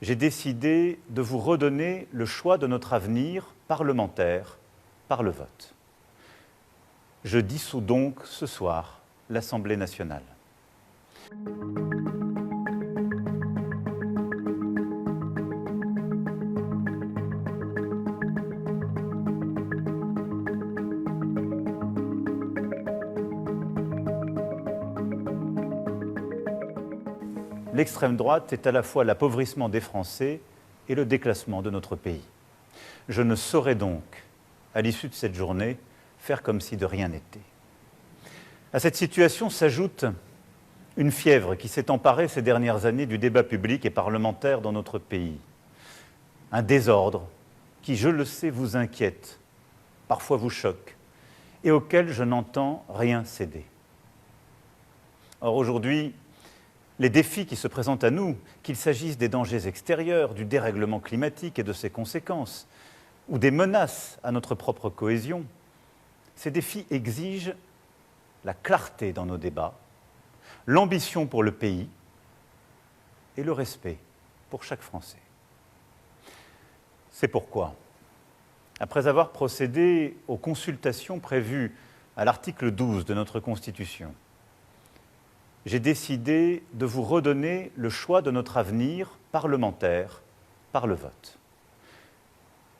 j'ai décidé de vous redonner le choix de notre avenir parlementaire par le vote. Je dissous donc ce soir l'Assemblée nationale. L'extrême droite est à la fois l'appauvrissement des Français et le déclassement de notre pays. Je ne saurais donc, à l'issue de cette journée, faire comme si de rien n'était. À cette situation s'ajoute une fièvre qui s'est emparée ces dernières années du débat public et parlementaire dans notre pays. Un désordre qui, je le sais, vous inquiète, parfois vous choque, et auquel je n'entends rien céder. Or, aujourd'hui, les défis qui se présentent à nous, qu'il s'agisse des dangers extérieurs, du dérèglement climatique et de ses conséquences, ou des menaces à notre propre cohésion, ces défis exigent la clarté dans nos débats, l'ambition pour le pays et le respect pour chaque Français. C'est pourquoi, après avoir procédé aux consultations prévues à l'article 12 de notre Constitution, j'ai décidé de vous redonner le choix de notre avenir parlementaire par le vote.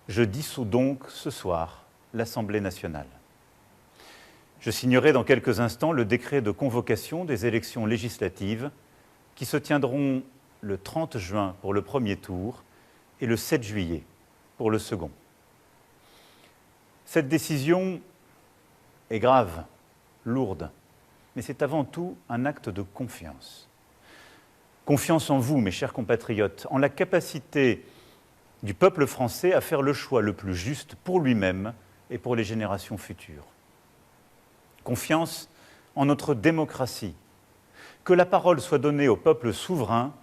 Je dissous donc ce soir l'Assemblée nationale. Je signerai dans quelques instants le décret de convocation des élections législatives qui se tiendront le 30 juin pour le premier tour et le 7 juillet pour le second. Cette décision est grave, lourde, mais c'est avant tout un acte de confiance. Confiance en vous, mes chers compatriotes, en la capacité du peuple français à faire le choix le plus juste pour lui-même et pour les générations futures. Confiance en notre démocratie. Que la parole soit donnée au peuple souverain,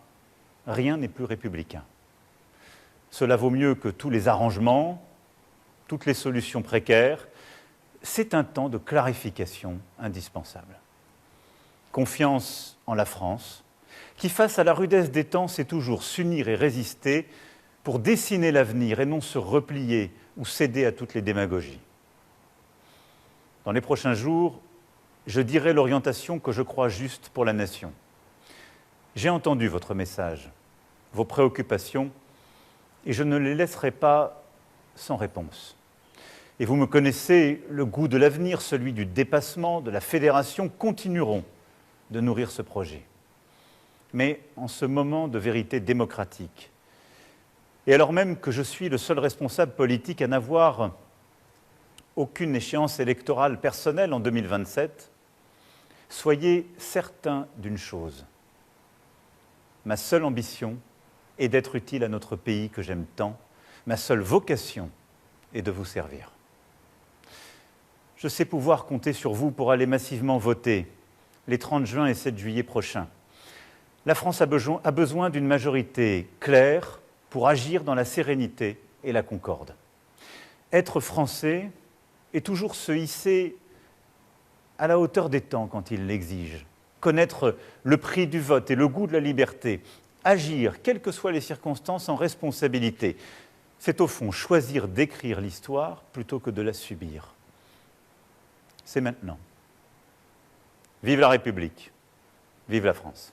rien n'est plus républicain. Cela vaut mieux que tous les arrangements, toutes les solutions précaires. C'est un temps de clarification indispensable. Confiance en la France, qui face à la rudesse des temps sait toujours s'unir et résister pour dessiner l'avenir et non se replier ou céder à toutes les démagogies. Dans les prochains jours, je dirai l'orientation que je crois juste pour la nation. J'ai entendu votre message, vos préoccupations, et je ne les laisserai pas sans réponse. Et vous me connaissez, le goût de l'avenir, celui du dépassement, de la fédération, continueront de nourrir ce projet. Mais en ce moment de vérité démocratique, et alors même que je suis le seul responsable politique à n'avoir aucune échéance électorale personnelle en 2027, soyez certains d'une chose. Ma seule ambition est d'être utile à notre pays que j'aime tant. Ma seule vocation est de vous servir. Je sais pouvoir compter sur vous pour aller massivement voter les 30 juin et 7 juillet prochains. La France a besoin d'une majorité claire pour agir dans la sérénité et la concorde. Être français est toujours se hisser à la hauteur des temps quand il l'exige, connaître le prix du vote et le goût de la liberté, agir, quelles que soient les circonstances, en responsabilité. C'est au fond choisir d'écrire l'histoire plutôt que de la subir. C'est maintenant. Vive la République, vive la France.